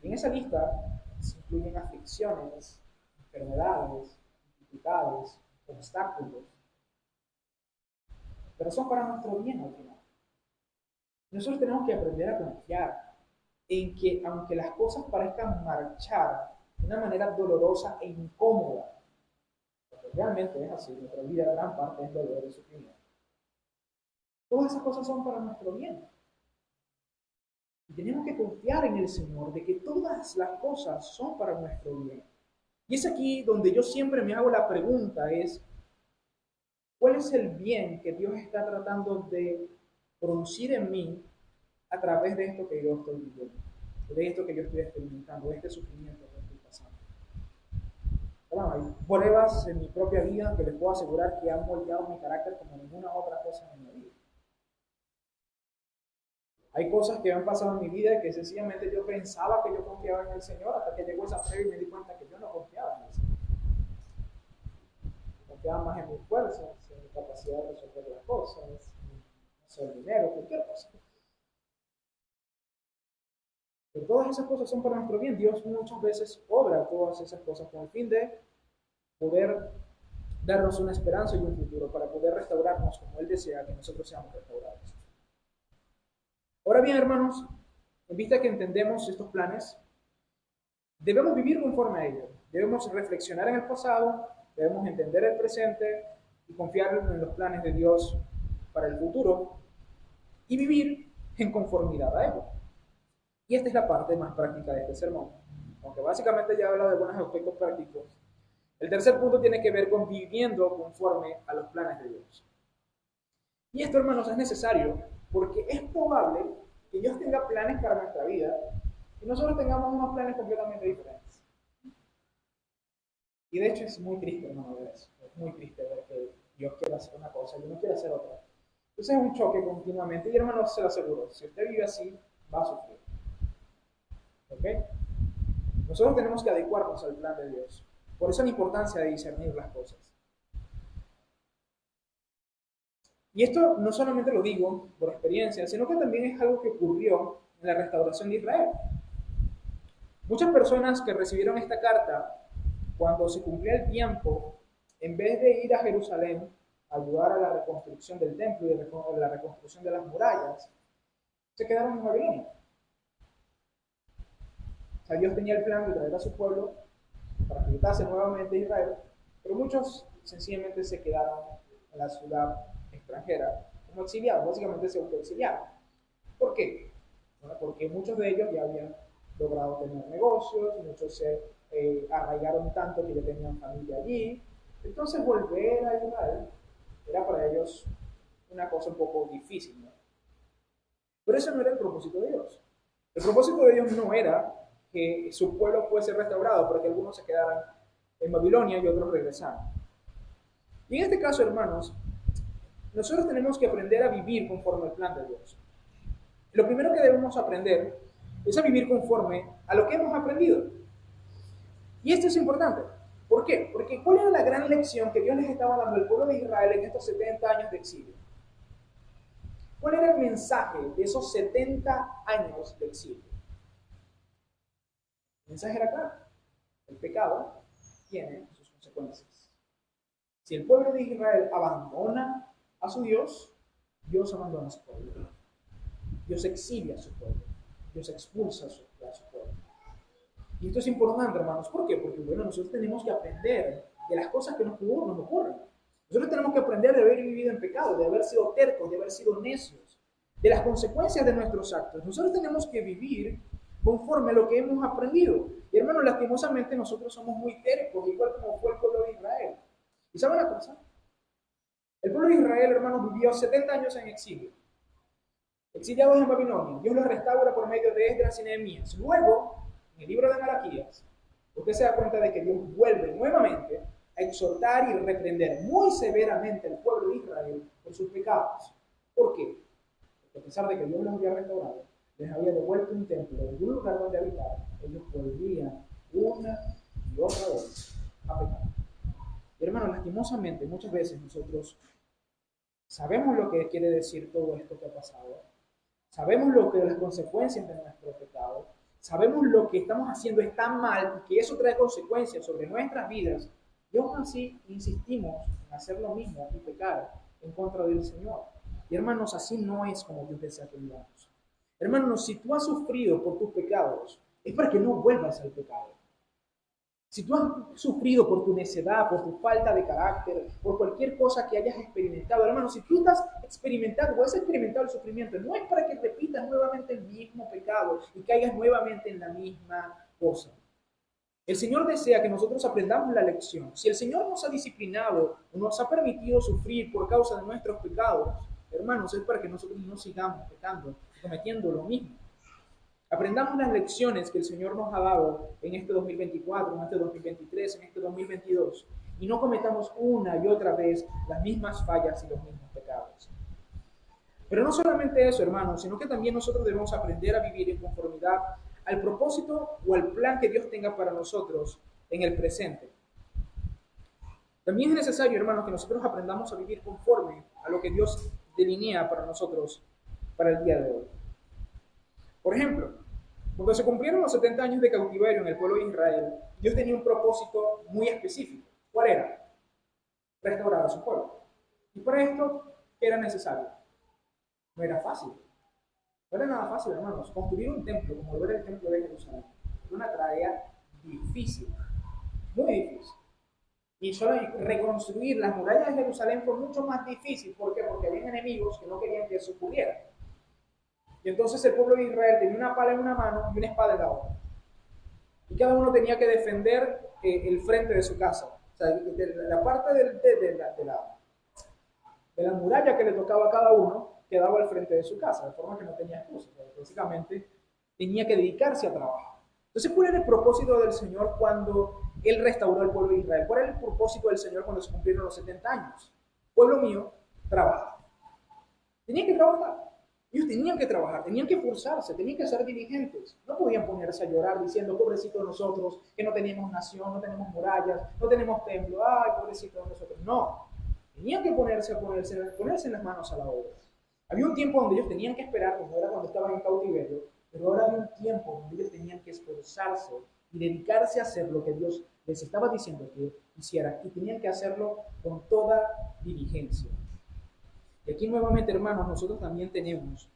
Y en esa lista se incluyen aflicciones, enfermedades, dificultades, obstáculos, pero son para nuestro bien al final. Nosotros tenemos que aprender a confiar en que aunque las cosas parezcan marchar de una manera dolorosa e incómoda, porque realmente es así, nuestra vida gran parte es dolor y sufrimiento, todas esas cosas son para nuestro bien. Y tenemos que confiar en el Señor de que todas las cosas son para nuestro bien. Y es aquí donde yo siempre me hago la pregunta, es, ¿cuál es el bien que Dios está tratando de producir en mí a través de esto que yo estoy viviendo, de esto que yo estoy experimentando, de este sufrimiento que estoy pasando? Bueno, hay pruebas en mi propia vida que les puedo asegurar que han moldeado mi carácter como ninguna otra cosa en mi vida. Hay cosas que han pasado en mi vida que sencillamente yo pensaba que yo confiaba en el Señor hasta que llegó esa prueba y me di cuenta que yo no confiaba en el Señor. Confiaba más en mis fuerzas, en mi capacidad de resolver las cosas, no sé, el dinero, cualquier cosa. Pero todas esas cosas son para nuestro bien. Dios muchas veces obra todas esas cosas con el fin de poder darnos una esperanza y un futuro, para poder restaurarnos como Él desea que nosotros seamos restaurados. Ahora bien, hermanos, en vista que entendemos estos planes, debemos vivir conforme a ellos. Debemos reflexionar en el pasado, debemos entender el presente y confiar en los planes de Dios para el futuro y vivir en conformidad a ellos. Y esta es la parte más práctica de este sermón. Aunque básicamente ya habla de algunos aspectos prácticos, el tercer punto tiene que ver con viviendo conforme a los planes de Dios. Y esto, hermanos, es necesario porque es probable que Dios tenga planes para nuestra vida y nosotros tengamos unos planes completamente diferentes. Y de hecho es muy triste, hermano, ver eso. Es muy triste ver que Dios quiere hacer una cosa y uno quiere hacer otra. Entonces es un choque continuamente. Y, hermano, se lo aseguro, si usted vive así, va a sufrir. ¿Ok? Nosotros tenemos que adecuarnos al plan de Dios. Por eso la importancia de discernir las cosas. Y esto no solamente lo digo por experiencia, sino que también es algo que ocurrió en la restauración de Israel. Muchas personas que recibieron esta carta, cuando se cumplía el tiempo, en vez de ir a Jerusalén a ayudar a la reconstrucción del templo y a la reconstrucción de las murallas, se quedaron en Babilonia. O sea, Dios tenía el plan de traer a su pueblo para que habitase nuevamente Israel, pero muchos sencillamente se quedaron en la ciudad extranjera como exiliados, básicamente se autoexiliaron. ¿Por qué? Bueno, porque muchos de ellos ya habían logrado tener negocios, muchos se arraigaron tanto que ya tenían familia allí, entonces volver a Israel era para ellos una cosa un poco difícil, ¿no? Pero eso no era el propósito de Dios. El propósito de Dios no era que su pueblo fuese restaurado, porque algunos se quedaran en Babilonia y otros regresaran. Y en este caso, hermanos, nosotros tenemos que aprender a vivir conforme al plan de Dios. Lo primero que debemos aprender es a vivir conforme a lo que hemos aprendido. Y esto es importante. ¿Por qué? Porque ¿cuál era la gran lección que Dios les estaba dando al pueblo de Israel en estos 70 años de exilio? ¿Cuál era el mensaje de esos 70 años de exilio? El mensaje era claro. El pecado tiene sus consecuencias. Si el pueblo de Israel abandona a su Dios, Dios abandona a su pueblo. Dios exilia a su pueblo. Dios expulsa a su pueblo. Y esto es importante, hermanos. ¿Por qué? Porque, bueno, nosotros tenemos que aprender de las cosas que nos ocurren. Nosotros tenemos que aprender de haber vivido en pecado, de haber sido tercos, de haber sido necios, de las consecuencias de nuestros actos. Nosotros tenemos que vivir conforme a lo que hemos aprendido. Y, hermanos, lastimosamente nosotros somos muy tercos, igual como fue el pueblo de Israel. ¿Y saben una cosa? El pueblo de Israel, hermanos, vivió 70 años en exilio. Exiliados en Babilonia. Dios los restaura por medio de Esdras y Nehemías. Luego, en el libro de Malaquías, usted se da cuenta de que Dios vuelve nuevamente a exhortar y reprender muy severamente al pueblo de Israel por sus pecados. ¿Por qué? Porque a pesar de que Dios los había restaurado, les había devuelto un templo y un lugar donde habitar, ellos volvían una y otra vez a pecar. Y hermanos, lastimosamente, muchas veces nosotros sabemos lo que quiere decir todo esto que ha pasado, sabemos lo que las consecuencias de nuestro pecado, sabemos lo que estamos haciendo está mal y que eso trae consecuencias sobre nuestras vidas, y aún así insistimos en hacer lo mismo y pecar en contra del Señor. Y hermanos, así no es como Dios desea que vivamos. Hermanos, si tú has sufrido por tus pecados, es para que no vuelvas al pecado. Si tú has sufrido por tu necedad, por tu falta de carácter, por cualquier cosa que hayas experimentado, hermano, si tú estás experimentando o has experimentado el sufrimiento, no es para que repitas nuevamente el mismo pecado y caigas nuevamente en la misma cosa. El Señor desea que nosotros aprendamos la lección. Si el Señor nos ha disciplinado o nos ha permitido sufrir por causa de nuestros pecados, hermanos, es para que nosotros no sigamos pecando, cometiendo lo mismo. Aprendamos las lecciones que el Señor nos ha dado en este 2024, en este 2023, en este 2022, y no cometamos una y otra vez las mismas fallas y los mismos pecados. Pero no solamente eso, hermanos, sino que también nosotros debemos aprender a vivir en conformidad al propósito o al plan que Dios tenga para nosotros en el presente. También es necesario, hermanos, que nosotros aprendamos a vivir conforme a lo que Dios delinea para nosotros para el día de hoy. Por ejemplo, cuando se cumplieron los 70 años de cautiverio en el pueblo de Israel, Dios tenía un propósito muy específico. ¿Cuál era? Restaurar a su pueblo. Y para esto, ¿qué era necesario? No era fácil. No era nada fácil, hermanos. Construir un templo, como lo era el templo de Jerusalén, era una tarea difícil, muy difícil. Y solo reconstruir las murallas de Jerusalén fue mucho más difícil. ¿Por qué? Porque había enemigos que no querían que eso ocurriera. Y entonces el pueblo de Israel tenía una pala en una mano y una espada en la otra. Y cada uno tenía que defender el frente de su casa. O sea, la parte de la muralla que le tocaba a cada uno quedaba al frente de su casa, de forma que no tenía excusa. Básicamente tenía que dedicarse a trabajar. Entonces, ¿cuál era el propósito del Señor cuando Él restauró al pueblo de Israel? ¿Cuál era el propósito del Señor cuando se cumplieron los 70 años? Pueblo mío, trabaja. Tenían que trabajar. Ellos tenían que trabajar, tenían que esforzarse, tenían que ser diligentes. No podían ponerse a llorar diciendo, pobrecito de nosotros, que no tenemos nación, no tenemos murallas, no tenemos templo, ay, pobrecito de nosotros. No, tenían que ponerse en las manos a la obra. Había un tiempo donde ellos tenían que esperar, como era cuando estaban en cautiverio, pero ahora había un tiempo donde ellos tenían que esforzarse y dedicarse a hacer lo que Dios les estaba diciendo que hicieran, y tenían que hacerlo con toda diligencia. Y aquí nuevamente, hermanos, nosotros también tenemos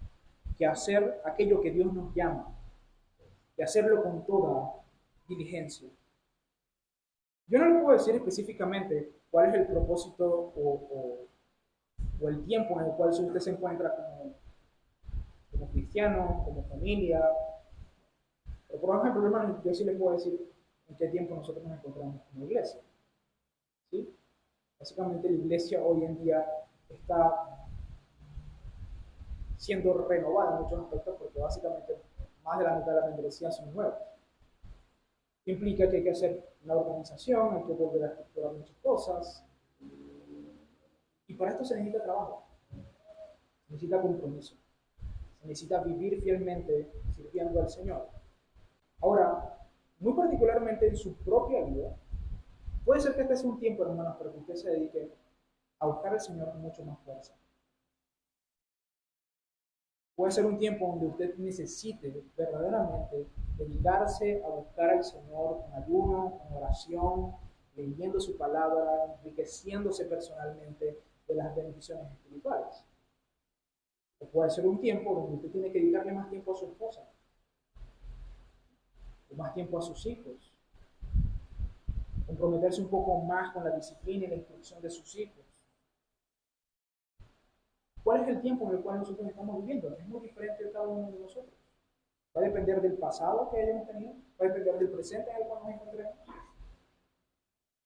que hacer aquello que Dios nos llama, y hacerlo con toda diligencia. Yo no le puedo decir específicamente cuál es el propósito o el tiempo en el cual usted se encuentra como cristiano, como familia. Pero por ejemplo, hermanos, yo sí les puedo decir en qué tiempo nosotros nos encontramos como iglesia. ¿Sí? Básicamente la iglesia hoy en día está siendo renovada en muchos aspectos porque básicamente más de la mitad de las membresías son nuevas. Implica que hay que hacer una organización, hay que volver a estructurar muchas cosas. Y para esto se necesita trabajo, se necesita compromiso, se necesita vivir fielmente sirviendo al Señor. Ahora, muy particularmente en su propia vida, puede ser que este sea un tiempo, hermanos, para que usted se dedique a buscar al Señor con mucho más fuerza. Puede ser un tiempo donde usted necesite verdaderamente dedicarse a buscar al Señor con ayuno, con oración, leyendo su palabra, enriqueciéndose personalmente de las bendiciones espirituales. O puede ser un tiempo donde usted tiene que dedicarle más tiempo a su esposa, o más tiempo a sus hijos, comprometerse un poco más con la disciplina y la instrucción de sus hijos. ¿Cuál es el tiempo en el cual nosotros estamos viviendo? Es muy diferente de cada uno de nosotros. Va a depender del pasado que hayamos tenido, va a depender del presente en el cual nos encontremos,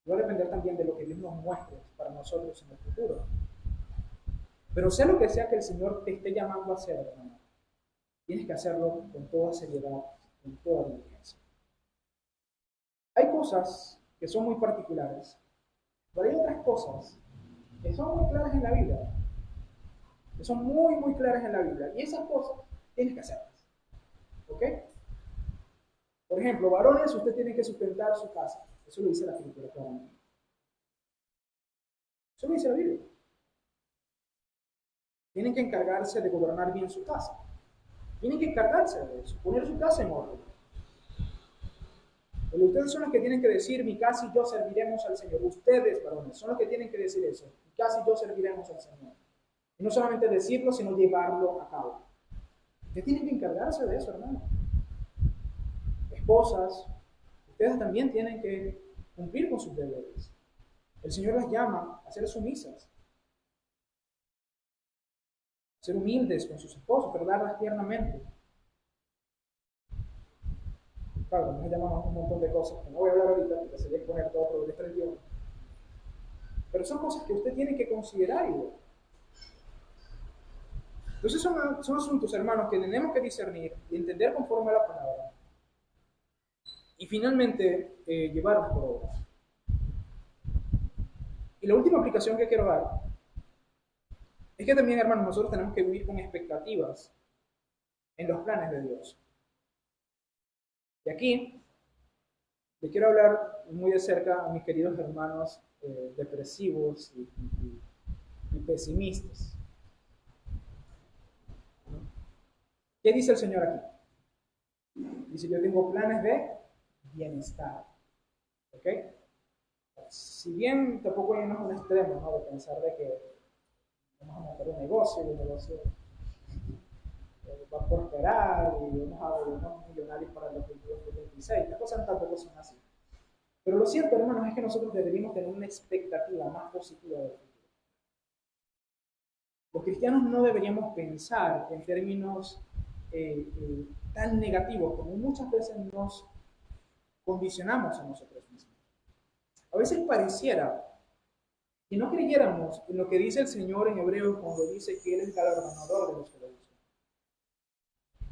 va a depender también de lo que Dios nos muestre para nosotros en el futuro. Pero sea lo que sea que el Señor te esté llamando a hacer, hermano, tienes que hacerlo con toda seriedad, con toda diligencia. Hay cosas que son muy particulares Pero hay otras cosas que son muy claras en la Biblia, que son muy, muy claras en la Biblia. Y esas cosas tienes que hacerlas. ¿Ok? Por ejemplo, varones, usted tiene que sustentar su casa. Eso lo dice la Escritura claramente. Eso lo dice la Biblia. Tienen que encargarse de gobernar bien su casa. Tienen que encargarse de eso, poner su casa en orden. Pero ustedes son los que tienen que decir, mi casa y yo serviremos al Señor. Ustedes, varones, son los que tienen que decir eso. Mi casa y yo serviremos al Señor. Y no solamente decirlo, sino llevarlo a cabo. Ustedes tienen que encargarse de eso, hermano. Esposas, ustedes también tienen que cumplir con sus deberes. El Señor las llama a ser sumisas, a ser humildes con sus esposos, tratarlas tiernamente. Claro, nos llamamos un montón de cosas que no voy a hablar ahorita porque sería exponer todo por el 31. Pero son cosas que usted tiene que considerar igual. Entonces son asuntos, hermanos, que tenemos que discernir y entender conforme a la palabra. Y finalmente, llevarlas por obra. Y la última aplicación que quiero dar es que también, hermanos, nosotros tenemos que vivir con expectativas en los planes de Dios. Y aquí le quiero hablar muy de cerca a mis queridos hermanos depresivos y pesimistas. ¿Qué dice el Señor aquí? Dice, yo tengo planes de bienestar. ¿Ok? Si bien tampoco irnos a un extremo, ¿no? De pensar de que vamos a montar un negocio y el negocio va a prosperar y vamos a volvernos millonarios para el 2026. Las cosas tampoco son así. Pero lo cierto, hermanos, es que nosotros deberíamos tener una expectativa más positiva del futuro. Los cristianos no deberíamos pensar en términos tan negativos como muchas veces nos condicionamos a nosotros mismos. A veces pareciera que no creyéramos en lo que dice el Señor en Hebreos cuando dice que Él es el galardonador de los que lo buscan.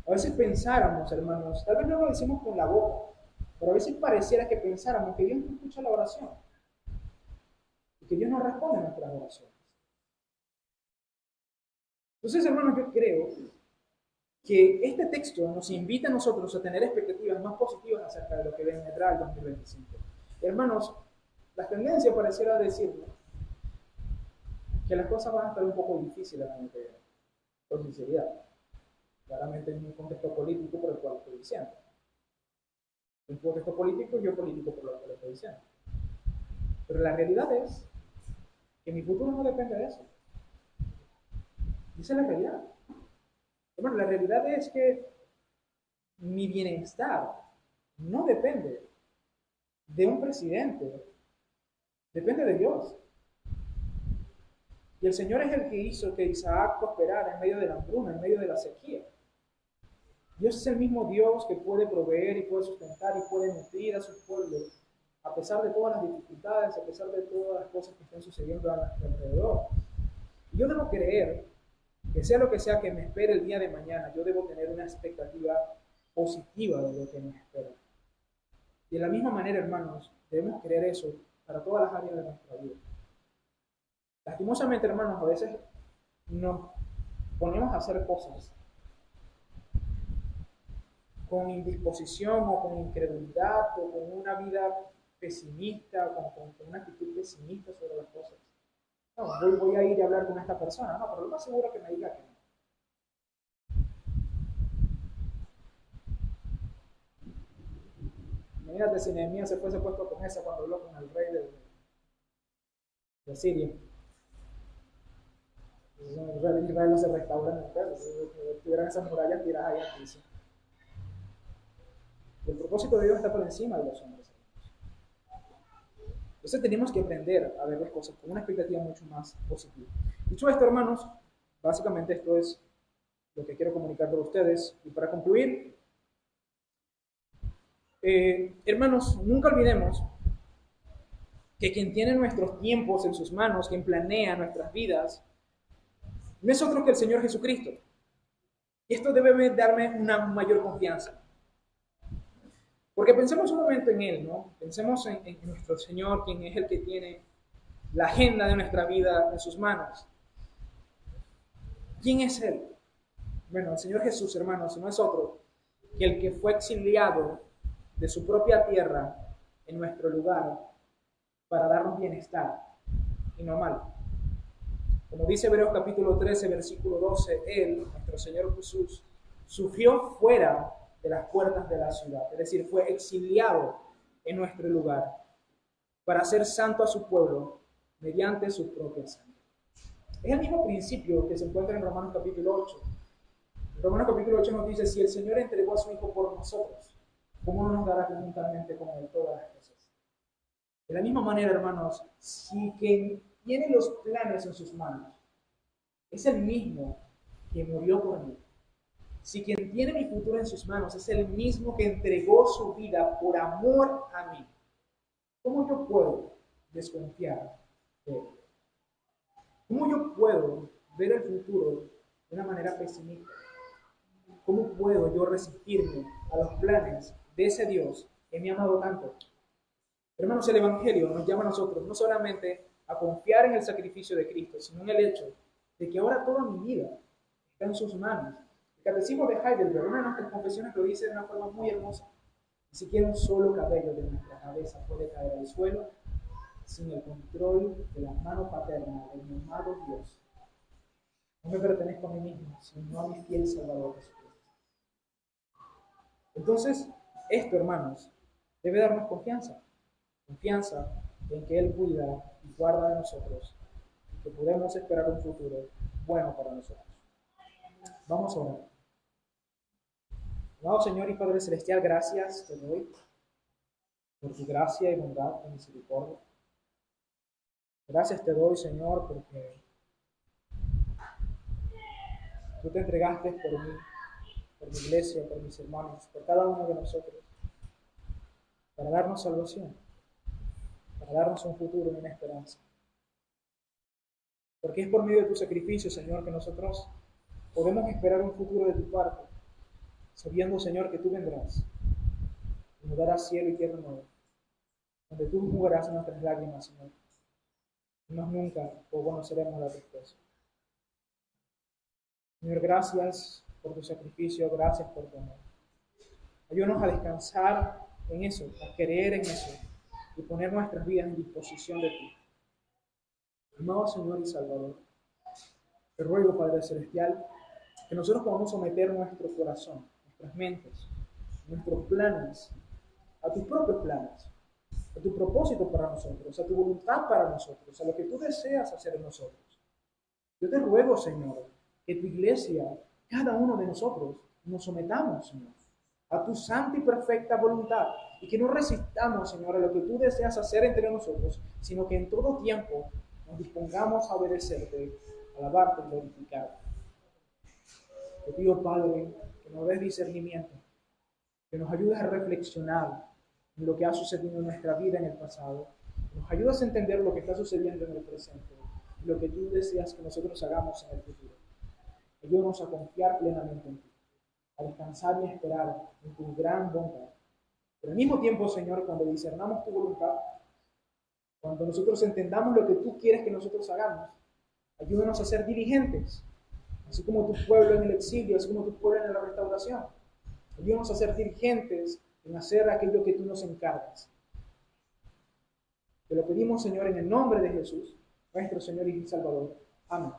A veces pensáramos, hermanos, tal vez no lo decimos con la boca, pero a veces pareciera que pensáramos que Dios no escucha la oración y que Dios no responde a nuestras oraciones. Entonces, hermanos, yo creo que este texto nos invita a nosotros a tener expectativas más positivas acerca de lo que vendrá el 2025. Hermanos, la tendencia pareciera decirnos que las cosas van a estar un poco difíciles el año que viene, con sinceridad. Claramente en un contexto político por el cual estoy diciendo. En un contexto político y geopolítico por lo que estoy diciendo. Pero la realidad es que mi futuro no depende de eso. Esa es la realidad. Bueno, la realidad es que mi bienestar no depende de un presidente, depende de Dios. Y el Señor es el que hizo que Isaac prosperara en medio de la hambruna, en medio de la sequía. Dios es el mismo Dios que puede proveer y puede sustentar y puede nutrir a sus pueblos, a pesar de todas las dificultades, a pesar de todas las cosas que estén sucediendo alrededor. Y yo debo creer que sea lo que sea que me espere el día de mañana, yo debo tener una expectativa positiva de lo que me espera. Y de la misma manera, hermanos, debemos creer eso para todas las áreas de nuestra vida. Lastimosamente, hermanos, a veces nos ponemos a hacer cosas con indisposición o con incredulidad o con una vida pesimista o con una actitud pesimista sobre las cosas. No, voy a ir a hablar con esta persona, no, pero lo más seguro que me diga que no. Imagínate si Nehemías se fuese puesto con esa cuando habló con el rey de Siria. Entonces, Israel no se restaura en el pueblo, tuvieran esas murallas tiradas ahí al piso. El propósito de Dios está por encima de los hombres. Entonces tenemos que aprender a ver las cosas con una expectativa mucho más positiva. Dicho esto, hermanos, básicamente esto es lo que quiero comunicar con ustedes. Y para concluir, hermanos, nunca olvidemos que quien tiene nuestros tiempos en sus manos, quien planea nuestras vidas, no es otro que el Señor Jesucristo. Y esto debe darme una mayor confianza. Porque pensemos un momento en Él, ¿no? Pensemos en nuestro Señor, quien es el que tiene la agenda de nuestra vida en sus manos. ¿Quién es Él? Bueno, el Señor Jesús, hermanos, no es otro que el que fue exiliado de su propia tierra en nuestro lugar para darnos bienestar y no mal. Como dice Hebreos capítulo 13, versículo 12, Él, nuestro Señor Jesús, sufrió fuera de las puertas de la ciudad, es decir, fue exiliado en nuestro lugar para hacer santo a su pueblo mediante su propia sangre. Es el mismo principio que se encuentra en Romanos capítulo 8. En Romanos capítulo 8 nos dice, si el Señor entregó a su Hijo por nosotros, ¿cómo no nos dará conjuntamente con Él todas las cosas? De la misma manera, hermanos, si quien tiene los planes en sus manos es el mismo que murió por mí, si quien tiene mi futuro en sus manos es el mismo que entregó su vida por amor a mí, ¿cómo yo puedo desconfiar de Él? ¿Cómo yo puedo ver el futuro de una manera pesimista? ¿Cómo puedo yo resistirme a los planes de ese Dios que me ha amado tanto? Hermanos, el Evangelio nos llama a nosotros no solamente a confiar en el sacrificio de Cristo, sino en el hecho de que ahora toda mi vida está en sus manos. El Catecismo de Heidelberg, una de nuestras confesiones, lo dice de una forma muy hermosa. Ni siquiera un solo cabello de nuestra cabeza puede caer al suelo sin el control de la mano paterna de mi amado Dios. No me pertenezco a mí mismo, sino a mi fiel Salvador Jesucristo. Entonces, esto, hermanos, debe darnos confianza. Confianza en que Él cuida y guarda de nosotros, que podemos esperar un futuro bueno para nosotros. Vamos a orar. Amado Señor y Padre Celestial, gracias te doy por tu gracia y bondad y misericordia. Gracias te doy, Señor, porque tú te entregaste por mí, por mi iglesia, por mis hermanos, por cada uno de nosotros, para darnos salvación, para darnos un futuro y una esperanza. Porque es por medio de tu sacrificio, Señor, que nosotros podemos esperar un futuro de tu parte, sabiendo, Señor, que tú vendrás y nos darás cielo y tierra nueva, donde tú jugarás nuestras lágrimas, Señor. Y más nunca conoceremos la tristeza. Señor, gracias por tu sacrificio, gracias por tu amor. Ayúdanos a descansar en eso, a creer en eso y poner nuestras vidas en disposición de ti. Amado Señor y Salvador, te ruego, Padre Celestial, que nosotros podamos someter nuestro corazón, nuestras mentes, nuestros planes, a tus propios planes, a tu propósito para nosotros, a tu voluntad para nosotros, a lo que tú deseas hacer en nosotros. Yo te ruego, Señor, que tu iglesia, cada uno de nosotros, nos sometamos, Señor, a tu santa y perfecta voluntad, y que no resistamos, Señor, a lo que tú deseas hacer entre nosotros, sino que en todo tiempo nos dispongamos a obedecerte, alabarte y glorificarte. Te pido, Padre, que nos des discernimiento, que nos ayudes a reflexionar en lo que ha sucedido en nuestra vida en el pasado, que nos ayudes a entender lo que está sucediendo en el presente, y lo que tú deseas que nosotros hagamos en el futuro. Ayúdanos a confiar plenamente en ti, a descansar y a esperar en tu gran bondad. Pero al mismo tiempo, Señor, cuando discernamos tu voluntad, cuando nosotros entendamos lo que tú quieres que nosotros hagamos, ayúdanos a ser diligentes, así como tu pueblo en el exilio, así como tu pueblo en la restauración. Ayúdanos a ser diligentes en hacer aquello que tú nos encargas. Te lo pedimos, Señor, en el nombre de Jesús, nuestro Señor y Salvador. Amén.